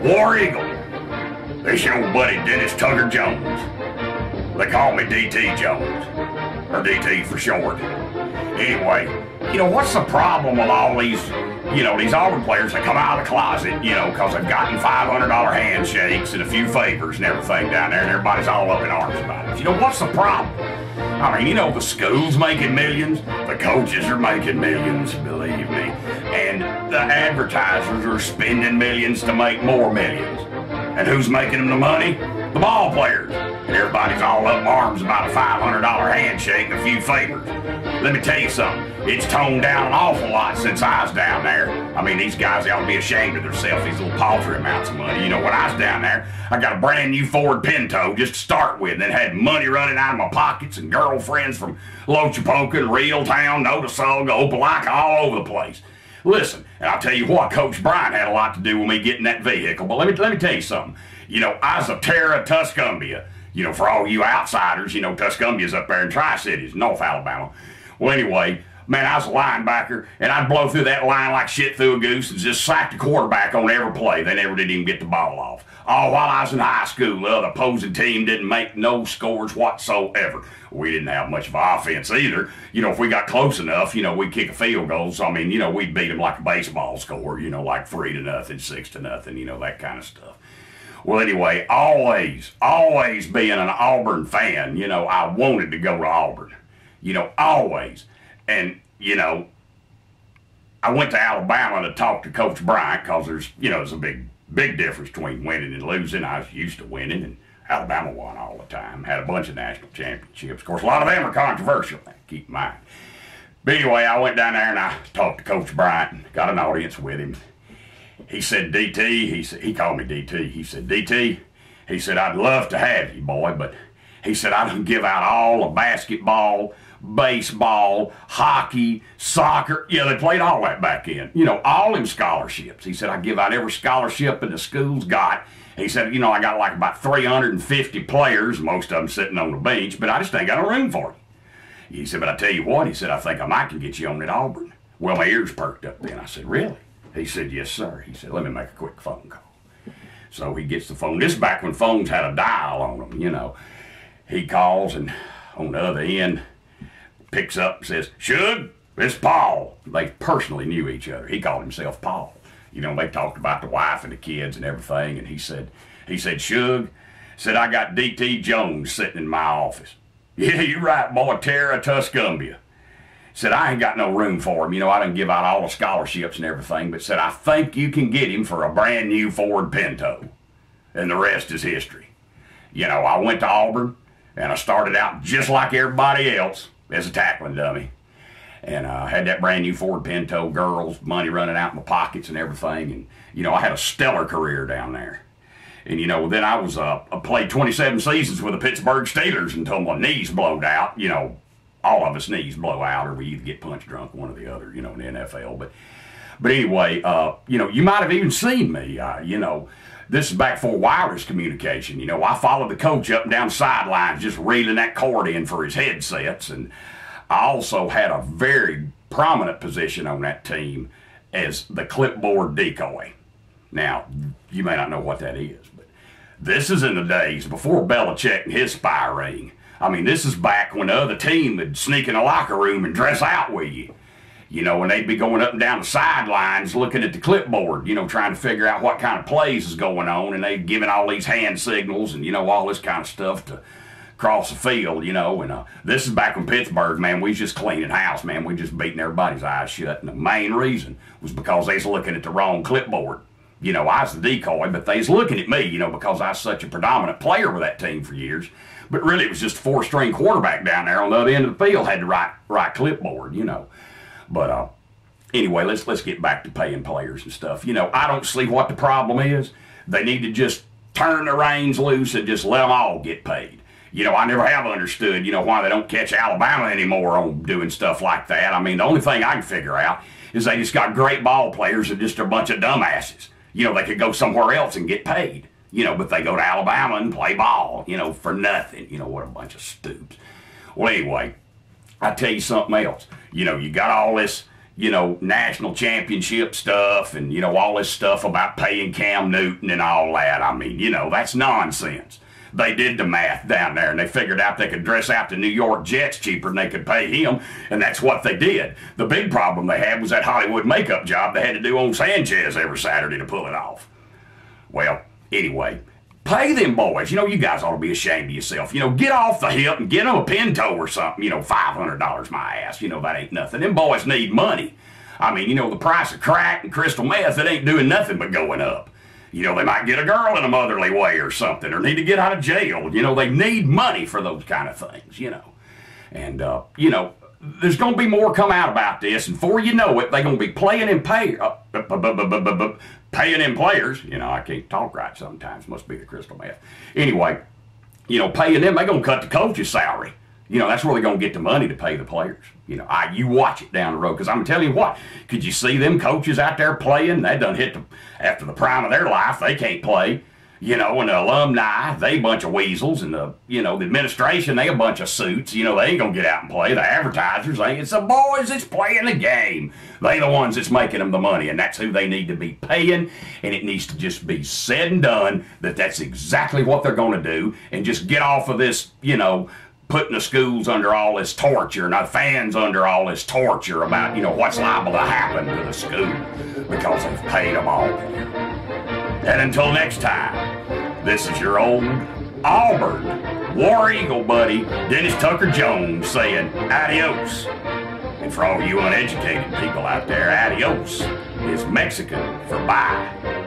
War Eagle. This your old buddy Dennis Tugger Jones. They call me DT Jones, or DT for short. Anyway, what's the problem with all these, these Auburn players that come out of the closet, because they've gotten $500 handshakes and a few favors and everything down there, and everybody's all up in arms about it. What's the problem? I mean, the school's making millions, the coaches are making millions, believe me, and the advertisers are spending millions to make more millions. And who's making them the money? The ball players. And everybody's all up in arms about a $500 handshake and a few favors. Let me tell you something. It's toned down an awful lot since I was down there. I mean, these guys, they ought to be ashamed of themselves, these little paltry amounts of money. When I was down there, I got a brand new Ford Pinto just to start with, and then had money running out of my pockets and girlfriends from Lochapoka and Reeltown, Notasulga, Opelika, all over the place. Listen, and I'll tell you what, Coach Bryant had a lot to do with me getting that vehicle, but let me tell you something. I was a Terra Tuscumbia. For all you outsiders, Tuscumbia's up there in Tri-Cities, North Alabama. Well, anyway, man, I was a linebacker, and I'd blow through that line like shit through a goose and just sack the quarterback on every play. They never did even get the ball off. All while I was in high school, the other opposing team didn't make no scores whatsoever. We didn't have much of offense either. If we got close enough, we'd kick a field goal. So, I mean, we'd beat them like a baseball score, like 3-0, 6-0, that kind of stuff. Well, anyway, always being an Auburn fan, I wanted to go to Auburn. Always. And, I went to Alabama to talk to Coach Bryant because there's a big difference between winning and losing. I was used to winning, and Alabama won all the time. Had a bunch of national championships. Of course, a lot of them are controversial, keep in mind. But anyway, I went down there and I talked to Coach Bryant and got an audience with him. He said, DT, he called me DT. He said, DT, he said, I'd love to have you, boy, but he said, I don't give out all the basketball, baseball, hockey, soccer. Yeah, they played all that back in. All them scholarships. He said, I give out every scholarship that the school's got. He said, I got like about 350 players, most of them sitting on the bench, but I just ain't got a room for you. He said, but I tell you what, he said, I think I might can get you on at Auburn. Well, my ears perked up then. I said, really? He said, yes, sir. He said, let me make a quick phone call. So he gets the phone. This is back when phones had a dial on them, He calls, and on the other end, picks up and says, Shug, it's Paul. They personally knew each other. He called himself Paul. They talked about the wife and the kids and everything, and he said, Shug, said, I got DT Jones sitting in my office. Yeah, you're right, boy, Terra Tuscumbia. Said, I ain't got no room for him. I didn't give out all the scholarships and everything, but said, I think you can get him for a brand new Ford Pinto. And the rest is history. I went to Auburn, and I started out just like everybody else as a tackling dummy. And I had that brand new Ford Pinto, girls, money running out in my pockets and everything. And, I had a stellar career down there. And, then I played 27 seasons with the Pittsburgh Steelers until my knees blowed out, all of us knees blow out, or we either get punch drunk, one or the other, in the NFL. But anyway, you might have even seen me, this is back before wireless communication. I followed the coach up and down the sidelines, just reeling that cord in for his headsets. And I also had a very prominent position on that team as the clipboard decoy. Now, you may not know what that is, but this is in the days before Belichick and his spy ring. I mean, this is back when the other team would sneak in the locker room and dress out with you. And they'd be going up and down the sidelines looking at the clipboard, trying to figure out what kind of plays is going on. And they'd giving all these hand signals and, all this kind of stuff to cross the field, And this is back when Pittsburgh, man, we was just cleaning house, man. We just beating everybody's eyes shut. And the main reason was because they was looking at the wrong clipboard. I was the decoy, but they was looking at me, because I was such a predominant player with that team for years. But really, it was just a four-string quarterback down there on the other end of the field had the right clipboard, But anyway, let's get back to paying players and stuff. I don't see what the problem is. They need to just turn the reins loose and just let them all get paid. I never have understood, why they don't catch Alabama anymore on doing stuff like that. I mean, the only thing I can figure out is they just got great ball players and just a bunch of dumbasses. They could go somewhere else and get paid. But they go to Alabama and play ball, for nothing. What a bunch of stoops. Well, anyway, I tell you something else. You got all this, national championship stuff and, all this stuff about paying Cam Newton and all that. I mean, that's nonsense. They did the math down there, and they figured out they could dress out the New York Jets cheaper than they could pay him, and that's what they did. The big problem they had was that Hollywood makeup job they had to do on Sanchez every Saturday to pull it off. Well, anyway, pay them boys. You guys ought to be ashamed of yourself. Get off the hip and get them a Pinto or something. $500 my ass. That ain't nothing. Them boys need money. I mean, the price of crack and crystal meth, it ain't doing nothing but going up. They might get a girl in a motherly way or something, or need to get out of jail. They need money for those kind of things, And, there's going to be more come out about this, and before you know it, they're going to be paying in players. I can't talk right sometimes. Must be the crystal meth. Anyway, paying them, they're going to cut the coach's salary. That's where they're going to get the money to pay the players. You watch it down the road. Because I'm telling you what, could you see them coaches out there playing? They done hit after the prime of their life. They can't play. And the alumni, they a bunch of weasels. And the administration, they a bunch of suits. They ain't going to get out and play. The advertisers, it's the boys that's playing the game. They the ones that's making them the money. And that's who they need to be paying. And it needs to just be said and done that that's exactly what they're going to do. And just get off of this, putting the schools under all this torture and the fans under all this torture about, what's liable to happen to the school because they've paid them all. And until next time, this is your old Auburn War Eagle buddy, Dennis Tucker Jones, saying adios. And for all you uneducated people out there, adios is Mexican for bye.